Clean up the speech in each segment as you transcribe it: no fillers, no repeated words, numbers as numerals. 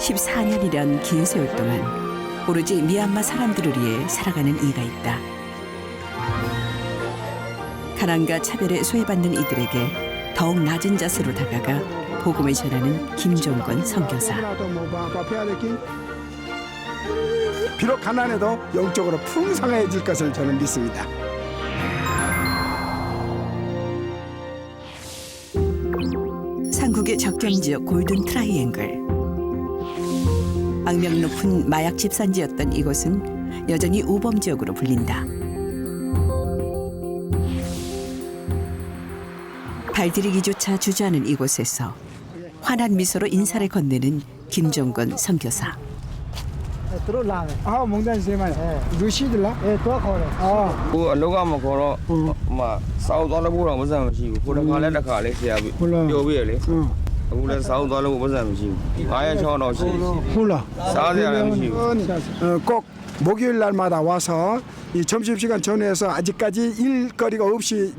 14년이란 긴 세월 동안 오로지 미얀마 사람들을 위해 살아가는 이가 있다. 가난과 차별에 소외받는 이들에게 더욱 낮은 자세로 다가가 복음을 전하는 김종건 선교사. 비록 가난해도 영적으로 풍성해질 것을 저는 믿습니다. 삼국의 적경지역 골든 트라이앵글. 악명 높은 마약 집산지였던 이곳은 여전히 우범지역으로 불린다. 발디디기조차 주저하는 이곳에서 환한 미소로 인사를 건네는 김종건 선교사. 아, 몽단 세만. 루시들라? 예, 도와ခေါ려.ကိုအလောက်ကမခေါ်တော့ဟိုစောက်သွားလို့ဖို့တော့မစမ်းမရှိဘူးကိုတစ်ခါလဲတစ်ခါလေးဆရာပြောပြရလေအခုလဲစောက်သွားလို့မစမ်းမရှိဘူး900 600တော့ရှိ 몰라. စားစရာလည်းမရှိဘူး 꼭 목요일 날마다 와서 이 점심시간 전후에서 아직까지 일거리가 없이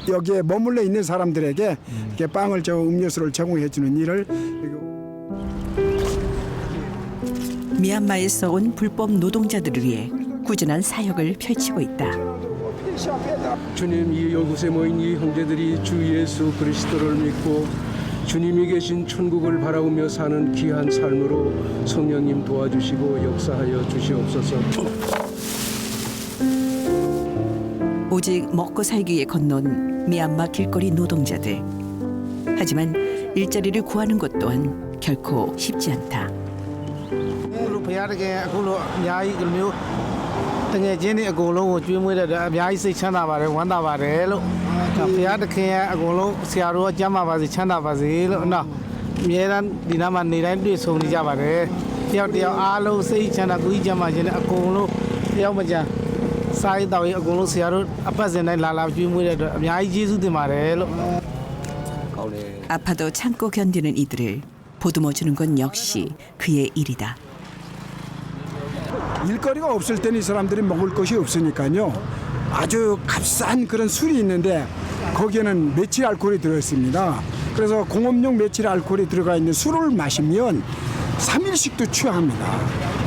여기에 머물러 있는 사람들에게 이렇게 빵을 음료수를 제공해 주는 일을. 미얀마에서 온 불법 노동자들을 위해 꾸준한 사역을 펼치고 있다. 주님, 이곳에 모인 이 형제들이 주 예수 그리스도를 믿고 주님이 계신 천국을 바라보며 사는 귀한 삶으로 성령님 도와주시고 역사하여 주시옵소서. 오직 먹고 살기 위해 건넌 미얀마 길거리 노동자들. 하지만 일자리를 구하는 것 또한 결코 쉽지 않다. ဘုရားတကယ်အခုလိုအများကြီးဒီမျိုးတငယ်ချင်းတွေအကုန်လုံးကိုကျွေးမွေးတဲ့အတွက်အများကြီးစိတ်ချမ်းသာပါတယ်ဝမ်းသာပါတယ်လို့ဘုရားတခင်ရဲ့အကုန်လုံးဆရာတော်ကကျမ်းပါပါစေချမ်းသာပါစေလို့နော်အများအားဒီနားမှာနေတိုင်းတွေ့ဆုံနေကြပါတယ်တယောက်တယောက်အားလုံးစိတ်ချမ်းသာကိုယ်ကြီးကျမ်းပါခြင်းနဲ့အကုန်လုံးတယောက်မကြမ်းစာရေးတော်ရေးအကုန်လုံးဆရာတော်အပတ်စဉ်တိုင်းလာကျွေးမွေးတဲ့အတွက်အများကြီးကျေးဇူးတင်ပါတယ်လို့ ကောင်းတယ် 아파도 참고 견디는 이들을 보듬어 주는 건 역시 그의 일이다. 일거리가 없을 때는 이 사람들이 먹을 것이 없으니까요. 아주 값싼 그런 술이 있는데 거기에는 메칠 알코올이 들어있습니다. 그래서 공업용 메칠 알코올이 들어가 있는 술을 마시면 3일씩도 취합니다.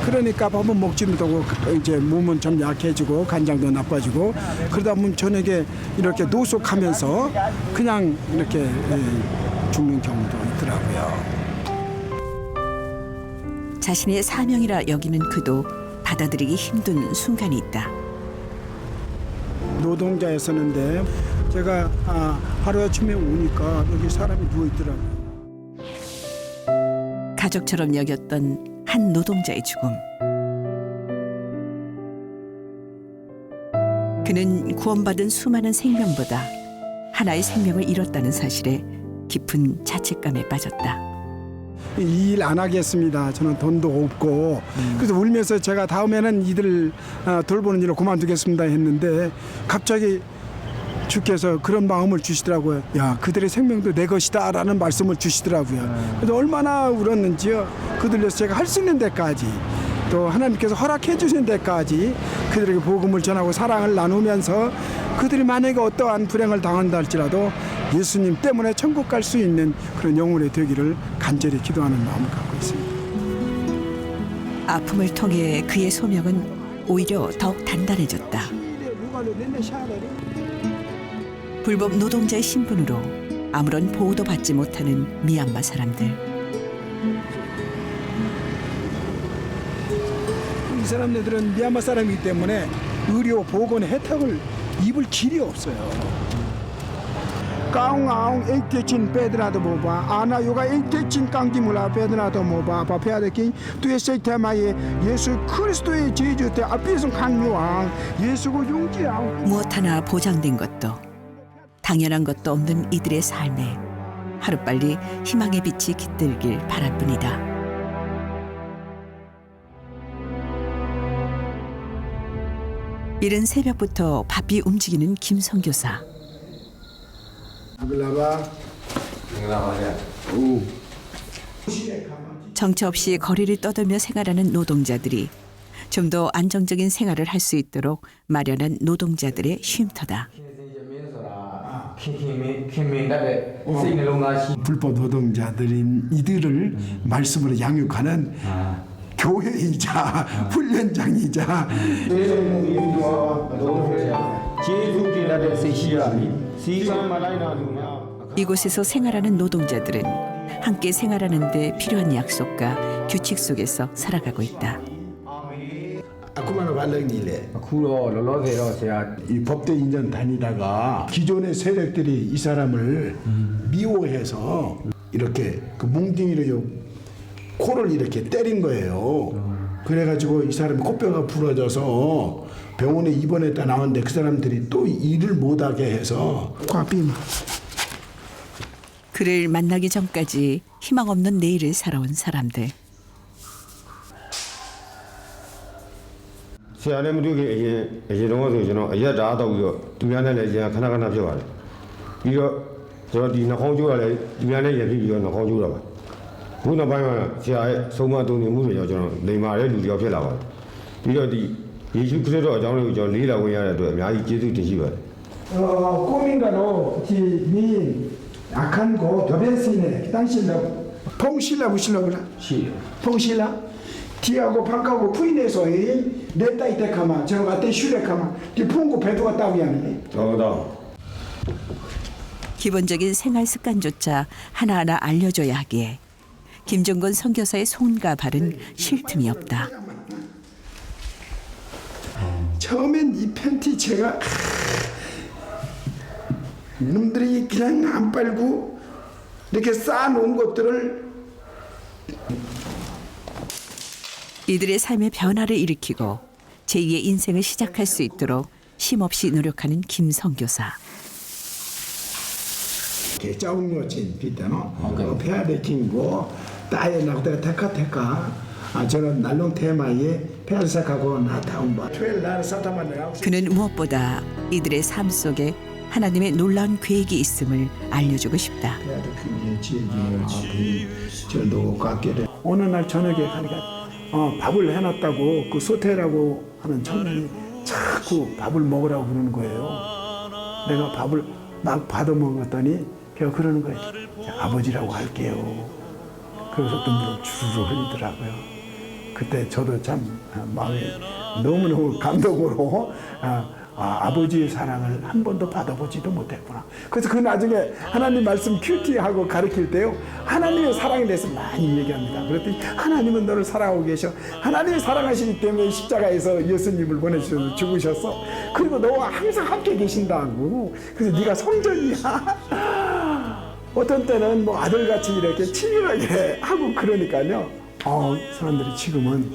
그러니까 밥은 먹지 못하고 이제 몸은 좀 약해지고 간장도 나빠지고 그러다 보면 저녁에 이렇게 노숙하면서 그냥 이렇게 죽는 경우도 있더라고요. 자신의 사명이라 여기는 그도 받아들이기 힘든 순간이 있다. 노동자였었는데 제가 하루아침에 오니까 여기 사람이 누워있더라고요. 가족처럼 여겼던 한 노동자의 죽음. 그는 구원받은 수많은 생명보다 하나의 생명을 잃었다는 사실에 깊은 자책감에 빠졌다. 이 일 안 하겠습니다. 저는 돈도 없고 그래서 울면서 제가 다음에는 이들 돌보는 일을 그만두겠습니다 했는데 갑자기 주께서 그런 마음을 주시더라고요. 야, 그들의 생명도 내 것이다 라는 말씀을 주시더라고요. 그래서 얼마나 울었는지요. 그들 위해서 제가 할 수 있는 데까지 또 하나님께서 허락해 주신 데까지 그들에게 복음을 전하고 사랑을 나누면서 그들이 만약에 어떠한 불행을 당한다 할지라도 예수님 때문에 천국 갈 수 있는 그런 영혼이 되기를 간절히 기도하는 마음을 갖고 있습니다. 아픔을 통해 그의 소명은 오히려 더욱 단단해졌다. 불법 노동자의 신분으로 아무런 보호도 받지 못하는 미얀마 사람들. 이 사람들은 미얀마 사람이기 때문에 의료 보건 혜택을 입을 길이 없어요. 까웅아웅 에이테친 베드라도 모바 아나 요가 에이테친 깡기물라 베드라도 모바 바페아데키 투에세테마에 예수 그리스도의 제주때 앞에서 강요왕 예수고 용지왕 무엇 하나 보장된 것도 당연한 것도 없는 이들의 삶에 하루빨리 희망의 빛이 깃들길 바랄 뿐이다. 이른 새벽부터 바삐 움직이는 김 선교사. 정처 없이 거리를 떠돌며 생활하는 노동자들이 좀 더 안정적인 생활을 할 수 있도록 마련한 노동자들의 쉼터다. ခင်မင်တတ်တဲ့စိတ်နှလုံးသားရှိ 불법 노동자들인 이들을 말씀으로 양육하는 교회이자 훈련장이자 ကျေးဇူးတင်တတ်တဲ့စိတ်ရှိရသည်စီကံမလိုက်နာသူများ 이곳에서 생활하는 노동자들은 함께 생활하는 데 필요한 약속과 규칙 속에서 살아가고 있다. 아쿠마노 발령이래. အခုတော့လောလောဆယ်တော့ဆရာ 이 법대 인전 다니다가 기존의 세력들이 이 사람을 미워해서 이렇게 그 뭉둥이로 요 코를 이렇게 때린 거예요. 그래가지고 이 사람이 코뼈가 부러져서 병원에 입원했다 나왔는데 그 사람들이 또 일을 못하게 해서 꽈비마. 그를 만나기 전까지 희망 없는 내일을 살아온 사람들. ဆရာလည်းမတွေ့ခင်အရင်တော့ဆိုကျွန်တော်အရက်ဓာတ်တော့ပြီးတော့သူများနဲ့လည်းရခဏခဏဖြစ်ပါတယ်ပြီးတော့ကျွန်တော်ဒီနှာခေါင်းကျိုးရလည်းသူများနဲ့ရဖြစ်ပြီးတော့နှာခေါင်းကျိုးတာပါခုနောက်ပိုင်းမှာဆရာရဲ့ဆုံးမတုံ့ပြန်မှုတွေကြောင့်ကျွန်တော်လိမ္မာတဲ့လူတစ်ယောက်ဖြစ်လာပါတယ်ပြီးတော့ဒီယေရှုခရစ်တော်အကြောင်းတွေကိုကျွန်တော်လေးလာဝင်ရတဲ့အတွက်အများကြီးကျေးဇူးတင်ရှိပါတယ် 꼬민가로 니 악한 거 더베시네 당신도 봉실라 무실라 그래 ရှိတယ် 봉실라 티하고 박하고 부인에서 내 따위 때카마 저거 같대 슈레카마 디 풍고 배도가 따위하네 ဟုတ်တော့ 기본적인 생활 습관조차 하나하나 알려줘야 하기에 김종건 선교사의 손과 발은 쉴 틈이 없다. 처음엔 이 팬티 제가 놈들이 그냥 안 빨고 이렇게 쌓아놓은 것들을 이들의 삶의 변화를 일으키고 제2의 인생을 시작할 수 있도록 쉼없이 노력하는 김 선교사. 이렇게 짜운 거진 비때노 페아레 킹고 따에 나고다 테카 저는 날롱 테마에 페알사하고 나타운 바 트웰날 사타만 내가 그는 무엇보다 이들의 삶 속에 하나님의 놀라운 계획이 있음을 알려주고 싶다. 어느 날 저녁에 가니까 밥을 해놨다고 그 소태라고 하는 청년이 자꾸 밥을 먹으라고 그러는 거예요. 내가 밥을 막 받아 먹었더니 걔가 그러는 거예요. 아버지라고 할게요. 그래서 눈물을 주르르 흘리더라고요. 그때 저도 참 마음이 너무너무 감동으로 아버지의 사랑을 한 번도 받아보지도 못했구나. 그래서 그 나중에 하나님 말씀 큐티하고 가르칠 때요. 하나님의 사랑에 대해서 많이 얘기합니다. 그랬더니 하나님은 너를 사랑하고 계셔. 하나님이 사랑하시기 때문에 십자가에서 예수님을 보내주셔서 죽으셨어. 그리고 너와 항상 함께 계신다고. 그래서 네가 성전이야. 어떤 때는 뭐 아들같이 이렇게 친밀하게 하고 그러니까요. 사람들이 지금은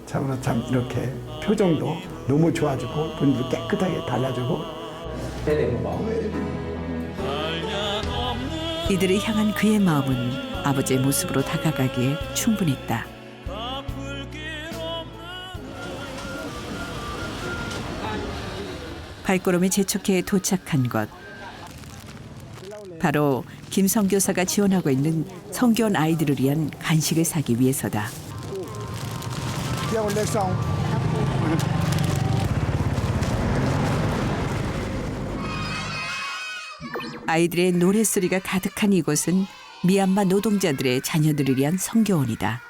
참 이렇게 표정도 너무 좋아지고 분위기 깨끗하게 달라지고 တဲ့တယ်မပေါ့ 이들을 향한 그의 마음은 아버지의 모습으로 다가가기에 충분했다. 발걸음에 재촉해 도착한 곳. 바로 김 선교사가 지원하고 있는 성교원 아이들을 위한 간식을 사기 위해서다. 아이들의 노랫소리가 가득한 이곳은 미얀마 노동자들의 자녀들을 위한 성교원이다.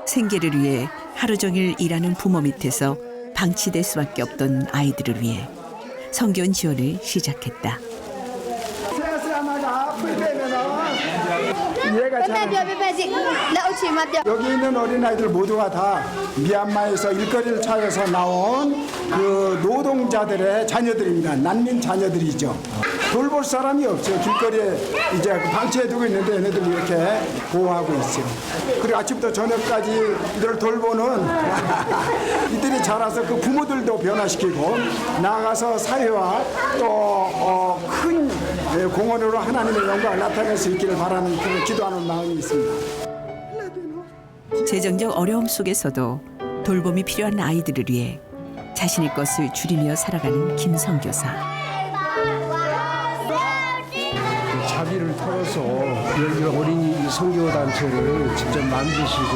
생계를 위해 하루 종일 일하는 부모 밑에서 방치될 수밖에 없던 아이들을 위해 성교원 지원을 시작했다. 여기 있는 어린아이들 모두가 다 미얀마에서 일거리를 찾아서 나온 그 노동자들의 자녀들입니다. 난민 자녀들이죠. 돌볼 사람이 없죠. 길거리에 이제 방치해두고 있는데 얘네들 이렇게 보호하고 있어요. 그리고 아침부터 저녁까지 이들을 돌보는 이들이 자라서 그 부모들도 변화시키고 나아가서 사회와 또 큰 공헌으로 하나님의 영광을 나타낼 수 있기를 바라는 그런 기도하는 마음이 있습니다. 재정적 어려움 속에서도 돌봄이 필요한 아이들을 위해 자신의 것을 줄이며 살아가는 김 선교사. 자비를 털어서 여기 어린이 선교 단체를 직접 만드시고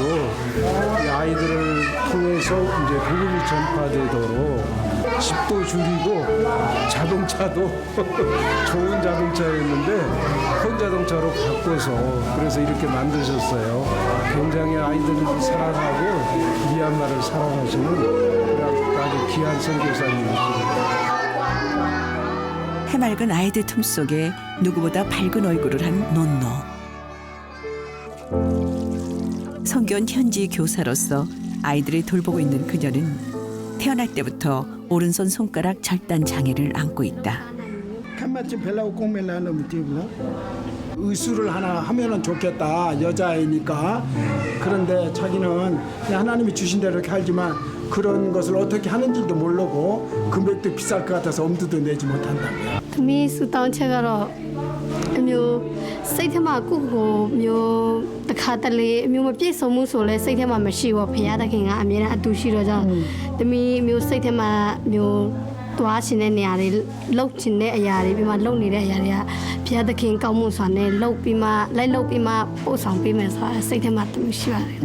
이 아이들을 통해서 이제 복음이 전파되도록 집도 줄이고 자동차도 좋은 자동차였는데 큰 자동차로 바꿔서 그래서 이렇게 만드셨어요. 굉장히 아이들을 사랑하고 미얀마를 사랑하시는 아주 귀한 선교사님이십니다. 해맑은 아이들 틈 속에 누구보다 밝은 얼굴을 한 논노. 성견 현지 교사로서 아이들을 돌보고 있는 그녀는 태어날 때부터 오른손 손가락 절단 장애를 안고 있다. 칸마침 벨라고 꽁멜라는 무티구나. 의술을 하나 하면은 좋겠다, 여자이니까. 그런데 자기는 그냥 하나님이 주신 대로 이렇게 하지만 그런 것을 어떻게 하는지도 모르고 금액도 비쌀 것 같아서 엄두도 내지 못한다고요. သမီးဆူတောင်းချက်ကတော့အမျိုးစိတ်ထဲမှာကိုယ့်ကိုယ်မျိုးတစ်ခါတလေအမျိုးမပြည့်စုံမှုဆိုလဲစိတ်ထဲမှာမရှိဘူးဘုရားသခင်ကအမြဲတမ်းအတူရှိတော့ကြောင့်သမီးမျိုးစိတ်ထဲမှာမျိုးသွားရှင်တဲ့နေရာတွေလှုပ်ချင်တဲ့အရာတွေပြီးမှလှုပ်နေတဲ့အရာတွေကဘုရားသခင်ကောင်းမှုစွာနဲ့လှုပ်ပြီးမှလိုက်လှုပ်ပြီးမှပို့ဆောင်ပေးမယ်ဆိုတာစိတ်ထဲမှာသမီးရှိပါတယ်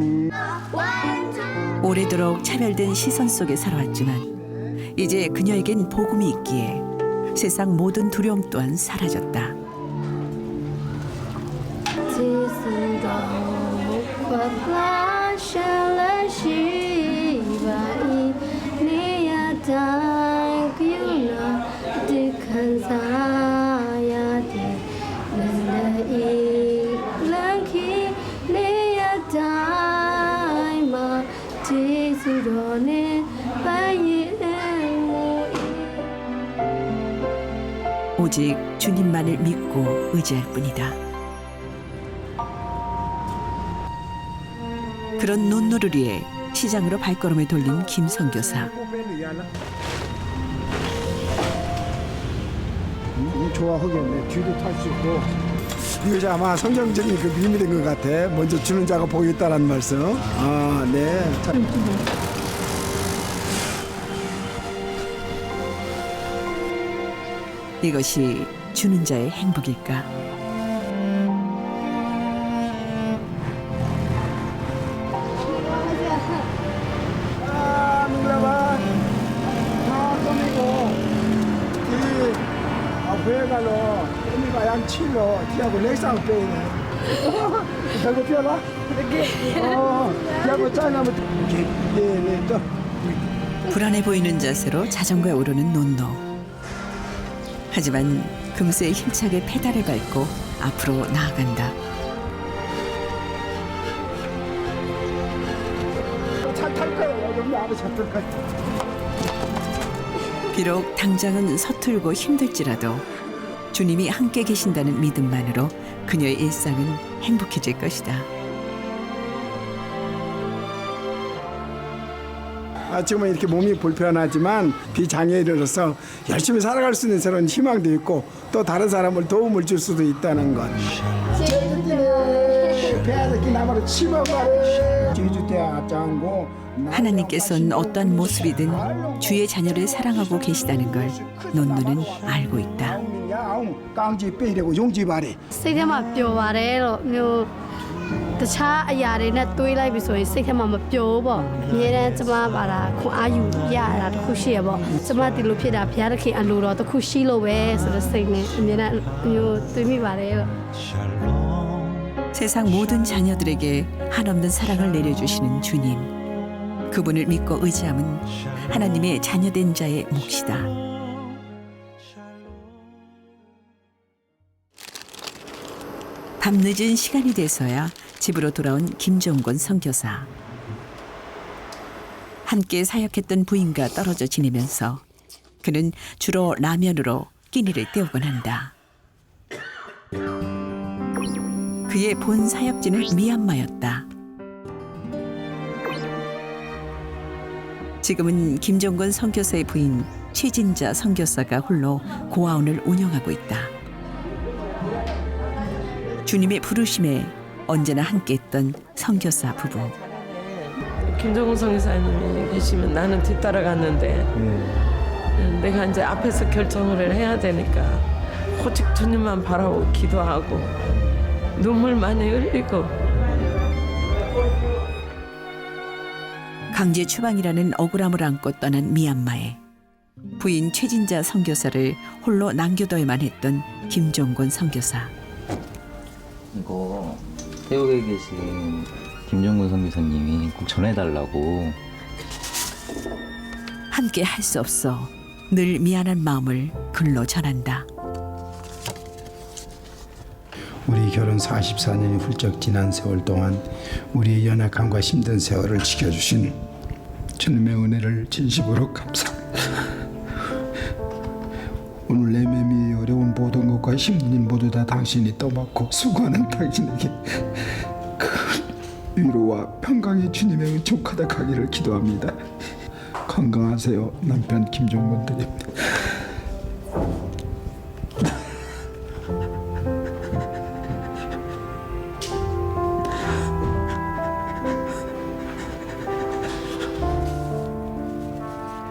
오래도록 차별된 시선 속에 살아왔지만 이제 그녀에겐 복음이 있기에 세상 모든 두려움 또한 사라졌다. ကျေးဇူးတော်ဘုရားရှင်လက်ရှိပါ၏နေရတိုင်းကယူနာဒီခံစားရတဲ့လမ်းလေးလမ်းခီနေရတိုင်းမှာကျေးဇူးတော်နဲ့ပိုင်ရင်မူ 오직 주님만을 믿고 의지할 뿐이다. 그런 논노를 위해 시장으로 발걸음을 돌린 김 선교사. 좋아하겠네. 뒤도 탈 수 있고. 이것이 아마 성경적인 그 비밀인 것 같아. 먼저 주는 자가 복이 있다는 말씀. 아, 네. 참. 이것이 주는 자의 행복일까? 아, 놀라봐. 아, 또미고. 이, 회가로, 또미가 양칠로, 뒤하고 렉상 빼이네. 저거 펴봐? 이렇게. 뒤하고 짜나면, 이렇게. 네, 또. 불안해 보이는 자세로 자전거에 오르는 논노. 하지만 금세 힘차게 페달을 밟고 앞으로 나아간다. 잘탈 거예요. 여기 안에 잘탈 거예요. 비록 당장은 서툴고 힘들지라도 주님이 함께 계신다는 믿음만으로 그녀의 일상은 행복해질 것이다. 지금은 이렇게 몸이 불편하지만 비장애인으로서 열심히 살아갈 수 있는 새로운 희망도 있고 또 다른 사람을 도움을 줄 수도 있다는 것. 하나님께서는 어떠한 모습이든 주의 자녀를 사랑하고 계시다는 걸 논노는 알고 있다. စိတ်ထဲမှာပျော်ပါတယ်လို့မျိုးတခြားအရာတွေနဲ့တွေးလိုက်ပြီဆိုရင်စိတ်ထဲမှာမပျော်ဘူးပေါ့အများတန်းကျမပါတာခွန်အားယူရတာတစ်ခုရှိရပေါ့ကျမဒီလိုဖြစ်တာဘုရားသခင်အလိုတော်တစ်ခုရှိလို့ပဲဆိုတဲ့စိတ်နဲ့အများတန်းမျိုးတွေးမိပါတယ်လို့ 세상 모든 자녀들에게 한없는 사랑을 내려주시는 주님. 그분을 믿고 의지함은 하나님의 자녀된 자의 몫이다. 밤늦은 시간이 돼서야 집으로 돌아온 김종권 선교사. 함께 사역했던 부인과 떨어져 지내면서 그는 주로 라면으로 끼니를 때우곤 한다. 그의 본 사역지는 미얀마였다. 지금은 김종건 선교사의 부인 최진자 선교사가 홀로 고아원을 운영하고 있다. 주님의 부르심에 언제나 함께했던 선교사 부부. 김정은 선교사님이 계시면 나는 뒤따라갔는데 내가 이제 앞에서 결정을 해야 되니까 오직 주님만 바라고 기도하고 눈물 많이 흘리고 강제 추방이라는 억울함을 안고 떠난 미얀마에 부인 최진자 선교사를 홀로 남겨둬야만 했던 김종곤 선교사. 이거 태국에 계신 김종근 선교사님이 꼭 전해달라고. 함께 할 수 없어 늘 미안한 마음을 글로 전한다. 우리 결혼 44년이 훌쩍 지난 세월 동안 우리의 연약함과 힘든 세월을 지켜주신 주님의 은혜를 진심으로 감사합니다. 오늘 내 맘이 어려운 모든 것과 힘든 일 모두 다 당신이 떠맡고 수고하는 당신에게 큰 위로와 평강이 주님의 은총 가득하기를 기도합니다. 건강하세요. 남편 김종건 드립니다.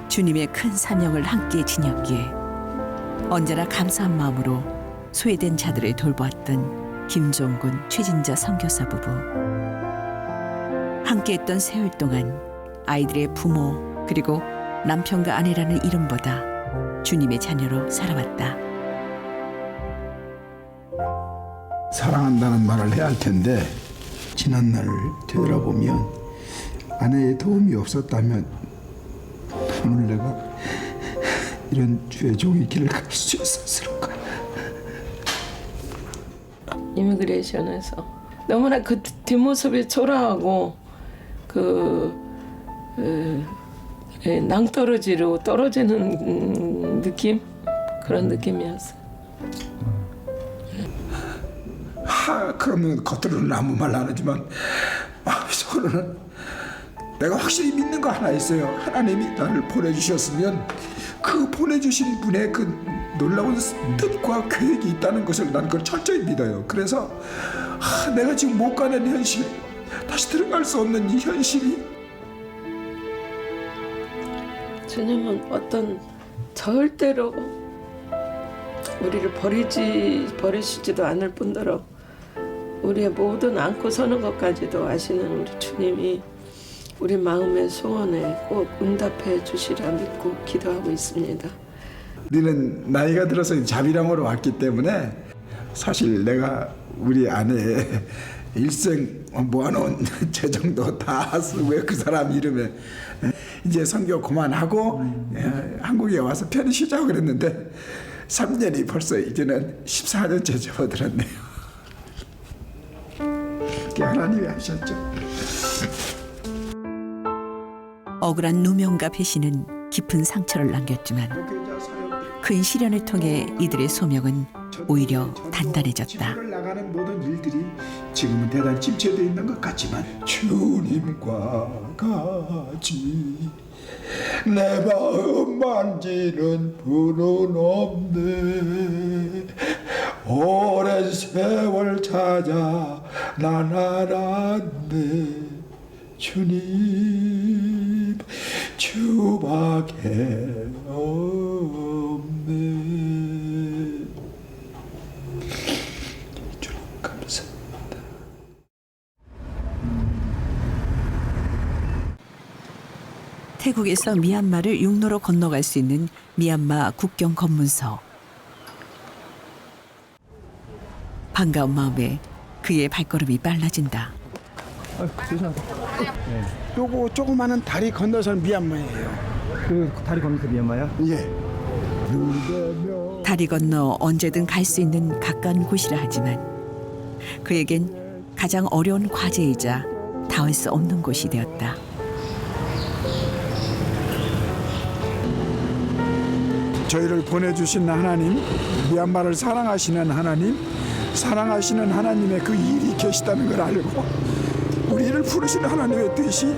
주님의 큰 사명을 함께 지녔기에 언제나 감사한 마음으로 소외된 자들을 돌보았던 김종군, 최진자 선교사 부부. 함께했던 세월 동안 아이들의 부모 그리고 남편과 아내라는 이름보다 주님의 자녀로 살아왔다. 사랑한다는 말을 해야 할 텐데 지난 날을 되돌아보면 아내의 도움이 없었다면 오늘 내가 이런 주의 종의 길을 갈 수 있었을까? 이미그레이션에서 너무나 그 뒷모습이 초라하고 낭떠러지로 떨어지는 느낌? 그런 느낌이었어요. 그러면 겉으로는 아무 말 안 하지만 속으로는 내가 확실히 믿는 거 하나 있어요. 하나님이 나를 보내주셨으면 그 보내주신 분의 그 놀라운 뜻과 계획이 있다는 것을 난 그걸 철저히 믿어요. 그래서 내가 지금 못 가는 현실, 다시 들어갈 수 없는 이 현실이 주님은 어떤 절대로 우리를 버리시지도 않을 뿐더러 우리의 모든 안고 서는 것까지도 아시는 우리 주님이 우리 마음의 소원에 꼭 응답해 주시라 믿고 기도하고 있습니다. 우리는 나이가 들어서 자비량으로 왔기 때문에 사실 내가 우리 아내의 일생 모아놓은 재정도 다 쓰고 그 사람 이름에 이제 선교 그만하고 한국에 와서 편히 쉬자고 그랬는데 3년이 벌써 이제는 14년째 접어들었네요. 그게 하나님이 하셨죠. 억울한 누명과 배신은 깊은 상처를 남겼지만 큰 시련을 통해 이들의 소명은 오히려 단단해졌다. 나가는 모든 일들이 지금은 대단히 침체되어 있는 것 같지만 주님과 같이 내 마음 만지는 분은 없네. 오랜 세월 찾아 난 알았네. 주님 주밖에 없네. 주님 감사합니다. 태국에서 미얀마를 육로로 건너갈 수 있는 미얀마 국경 검문소. 반가운 마음에 그의 발걸음이 빨라진다. 요거 조그마한 다리 건너서는 미얀마예요. 그 다리 건너서 미얀마야? 예. 다리 건너 언제든 갈 수 있는 가까운 곳이라 하지만 그에겐 가장 어려운 과제이자 닿을 수 없는 곳이 되었다. 저희를 보내주신 하나님, 미얀마를 사랑하시는 하나님, 사랑하시는 하나님의 그 일이 계시다는 걸 알고 우리를 부르시는 하나님의 뜻이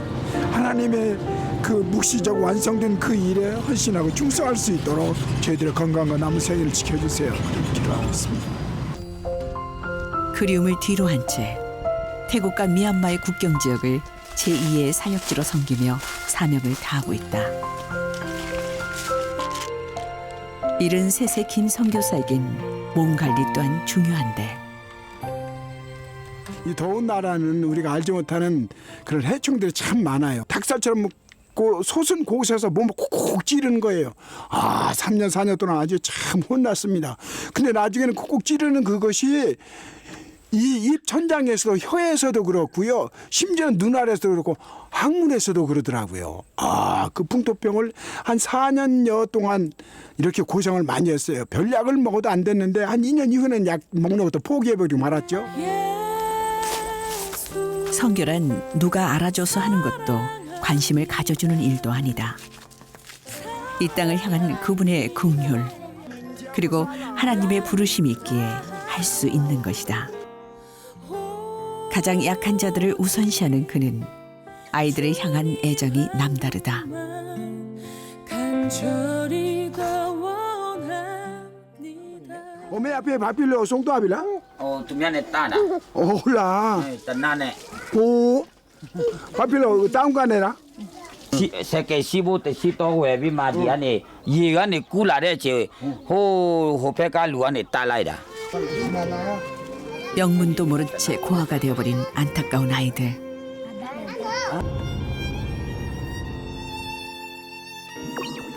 하나님의 그 묵시적 완성된 그 일에 헌신하고 충성할 수 있도록 저희들의 건강과 남은 생애를 지켜주세요. 기도하고 있습니다. 그리움을 뒤로 한 채 태국과 미얀마의 국경 지역을 제2의 사역지로 섬기며 사명을 다하고 있다. 73세 김 선교사에겐 몸 관리 또한 중요한데 이 더운 나라는 우리가 알지 못하는 그런 해충들이 참 많아요. 닭살처럼 먹고 솟은 곳에서 몸을 콕콕 찌르는 거예요. 3년 4년 동안 아주 참 혼났습니다. 근데 나중에는 콕콕 찌르는 그것이 이 입 천장에서도 혀에서도 그렇고요. 심지어 눈 아래서도 그렇고 항문에서도 그러더라고요. 그 풍토병을 한 4년여 동안 이렇게 고생을 많이 했어요. 별 약을 먹어도 안 됐는데 한 2년 이후에는 약 먹는 것도 포기해버리고 말았죠. 성결한 누가 알아줘서 하는 것도 관심을 가져주는 일도 아니다. 이 땅을 향한 그분의 긍휼 그리고 하나님의 부르심이 있기에 할 수 있는 것이다. 가장 약한 자들을 우선시하는 그는 아이들을 향한 애정이 남다르다. 오메 앞에 바빌로 송도 아빌라? 두면에 따나. 홀라. 따나네. 오. 바빌로 다운가네라. 세계 15대 10도 외비 마디 안에 이간에 꿀라래 제 호페가 루안에 따라이다. 영문도 모른 채 고아가 되어버린 안타까운 아이들.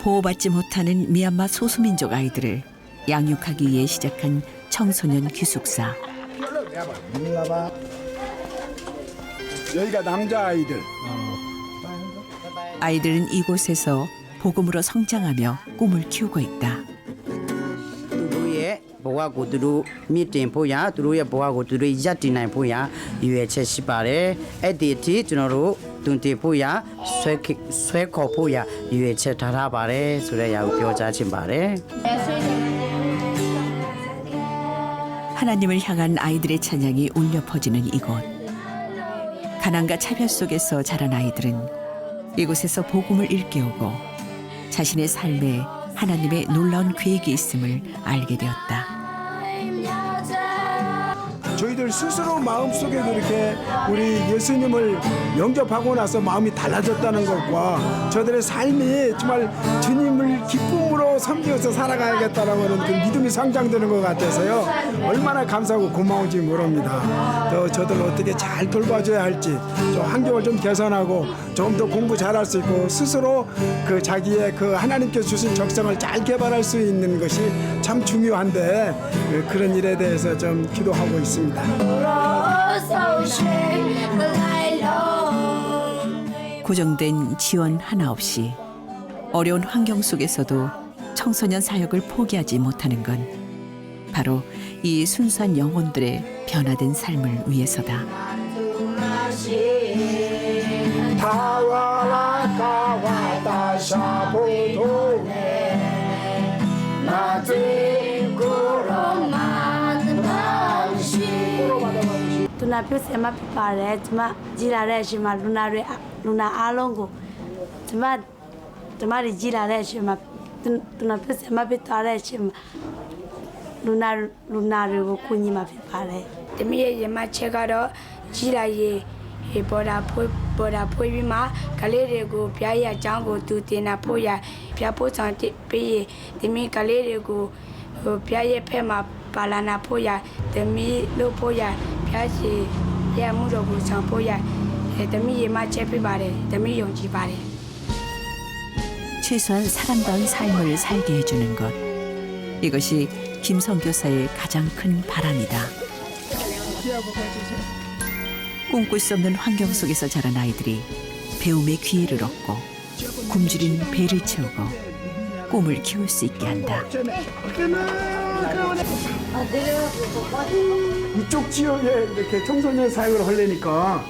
보호받지 못하는 미얀마 소수민족 아이들을 양육하기 위해 시작한 청소년 기숙사. 여기가 남자 아이들. 아이들은 이곳에서 복음으로 성장하며 꿈을 키우고 있다. 보아고 두루 미팅 보야 두루의 보아고 두루 야티나이 보야 유에체 시바레 에디티 저노로 둔티 보야 쇠코 보야 유에체 타라바레 소래야 표자친 바레. 하나님을 향한 아이들의 찬양이 울려 퍼지는 이곳. 가난과 차별 속에서 자란 아이들은 이곳에서 복음을 일깨우고 자신의 삶에 하나님의 놀라운 계획이 있음을 알게 되었다. 저희들 스스로 마음속에 그렇게 우리 예수님을 영접하고 나서 마음이 달라졌다는 것과 저들의 삶이 정말 주님을 기쁨으로 섬기면서 살아가야겠다라고 하는 그 믿음이 성장되는 것 같아서요. 얼마나 감사하고 고마운지 모릅니다. 또 저들 어떻게 잘 돌봐줘야 할지 좀 환경을 좀 개선하고 좀 더 공부 잘할 수 있고 스스로 그 자기의 그 하나님께 주신 적성을 잘 개발할 수 있는 것이 참 중요한데 그런 일에 대해서 좀 기도하고 있습니다. 고정된 지원 하나 없이 어려운 환경 속에서도 청소년 사역을 포기하지 못하는 건 바로 이 순수한 영혼들의 변화된 삶을 위해서다. 누나 표세마 피파래 좀 지라래 시마 누나 알롱고 좀 지라래 시마 누나 표세마 피파래 시마 누나를 고니마 피파래 데미에 예마 체가로 지라예 보라 포비마 갈레레고 뼈야 장고 두테나 포야 뼈포상 페예 데미 갈레레고 뼈에 페마 발라나 포야 데미 로포야 뼈시 야무로고 상포야 데미 예마 체피바래 데미 용지바래 최소한 사람다운 삶을 살게 해주는 것. 이것이 김 선교사의 가장 큰 바람이다. 꿈꿀 수 없는 환경 속에서 자란 아이들이 배움의 기회를 얻고 굶주린 배를 채우고 꿈을 키울 수 있게 한다. 이쪽 지역에 이렇게 청소년 사역을 하려니까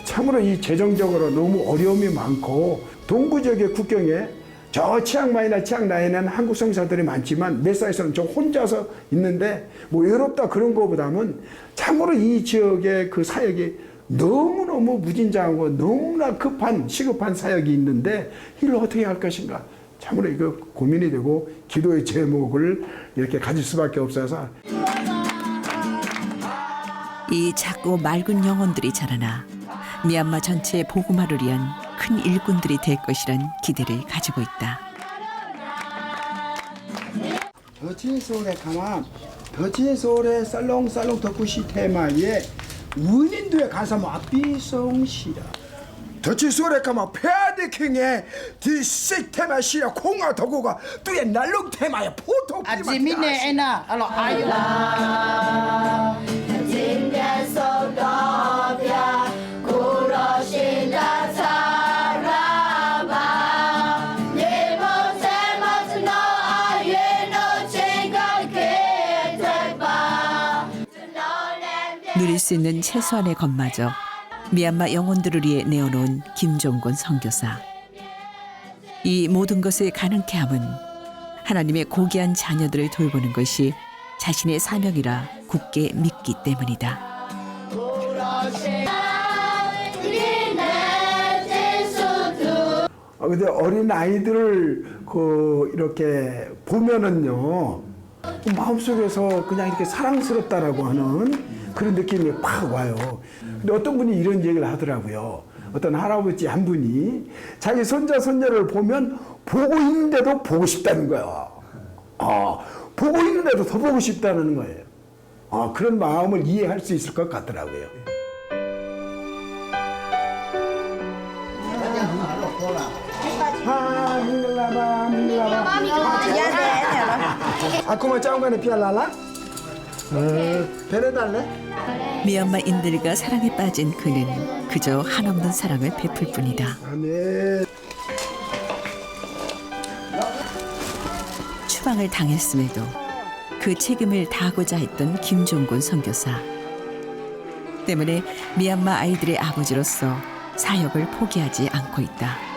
참으로 이 재정적으로 너무 어려움이 많고 동부 지역의 국경에 저 치앙마이나 치앙라이는 한국 성사들이 많지만 메사에서는 저 혼자서 있는데 뭐 외롭다 그런 거보다는 참으로 이 지역의 그 사역이 너무너무 무진장하고 너무나 시급한 사역이 있는데 이를 어떻게 할 것인가 참으로 이거 고민이 되고 기도의 제목을 이렇게 가질 수밖에 없어서 이 작고 맑은 영혼들이 자라나 미얀마 전체의 복음화를 위한 큰 일꾼들이 될 것이란 기대를 가지고 있다. 저 진 속에 가면 더지소래 쌀롱쌀롱 덕구시 테마에 원인도에 가사모 앞비송시라 더지소래 가마 페아데킹에 디식 테마 시라 콩아 덕구가 뚜에 날롱 테마에 포토 아지미네 에나 알로 아유 누릴 수 있는 최소한의 것마저 미얀마 영혼들을 위해 내어놓은 김종곤 선교사. 이 모든 것을 가능케 함은 하나님의 고귀한 자녀들을 돌보는 것이 자신의 사명이라 굳게 믿기 때문이다. 근데 어린 아이들을 이렇게 보면은요 마음속에서 그냥 이렇게 사랑스럽다라고 하는 그런 느낌이 팍 와요. 근데 어떤 분이 이런 얘기를 하더라고요. 어떤 할아버지 한 분이 자기 손자 손녀를 보면 보고 있는데도 보고 싶다는 거야. 보고 있는데도 더 보고 싶다는 거예요. 그런 마음을 이해할 수 있을 것 같더라고요. 아쿠마 짜운가네 피알라라? 베레달래? 미얀마인들과 사랑에 빠진 그는 그저 한없는 사랑을 베풀 뿐이다. 아멘. 추방을 당했음에도 그 책임을 다하고자 했던 김종곤 선교사. 때문에 미얀마 아이들의 아버지로서 사역을 포기하지 않고 있다.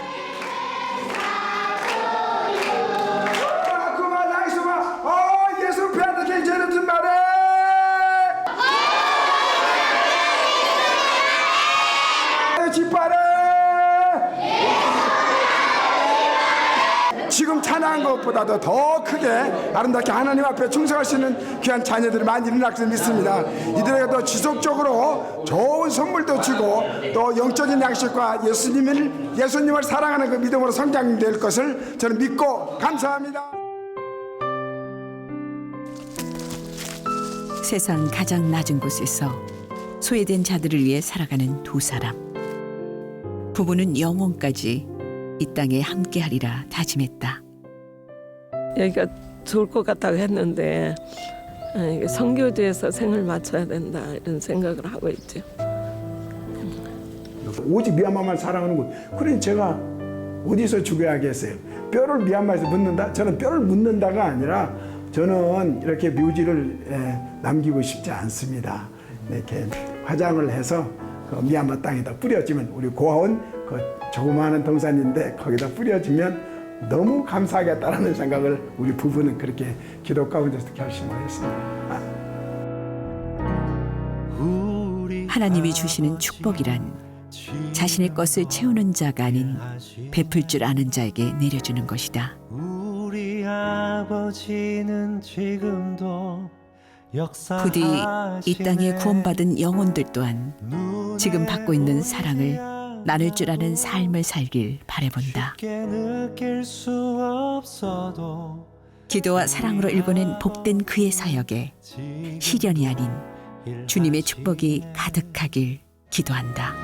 지금 찬양한 것보다도 더 크게 아름답게 하나님 앞에 충성할 수 있는 귀한 자녀들이 많이 일어날 것을 믿습니다. 이들에게도 지속적으로 좋은 선물도 주고 또 영적인 양식과 예수님을 사랑하는 그 믿음으로 성장될 것을 저는 믿고 감사합니다. 세상 가장 낮은 곳에서 소외된 자들을 위해 살아가는 두 사람. 부부는 영원까지 이 땅에 함께하리라 다짐했다. 여기가 좋을 것 같다고 했는데 선교지에서 생을 맞춰야 된다 이런 생각을 하고 있죠. 오직 미얀마만 사랑하는 곳. 그러니 제가 어디서 죽여야겠어요? 뼈를 미얀마에서 묻는다? 저는 뼈를 묻는다가 아니라 저는 이렇게 묘지를 남기고 싶지 않습니다. 이렇게 화장을 해서 그 미얀마 땅에다 뿌려주면 우리 고아원 그 조그마한 동산인데 거기다 뿌려주면 너무 감사하겠다라는 생각을 우리 부부는 그렇게 기도 가운데서 결심을 했습니다. 하나님이 주시는 축복이란 자신의 것을 채우는 자가 아닌 베풀 줄 아는 자에게 내려주는 것이다. 우리 아버지는 지금도 부디 이 땅에 구원받은 영혼들 또한 지금 받고 있는 사랑을 나눌 줄 아는 삶을 살길 바라본다. 기도와 사랑으로 일궈낸 복된 그의 사역에 시련이 아닌 주님의 축복이 가득하길 기도한다.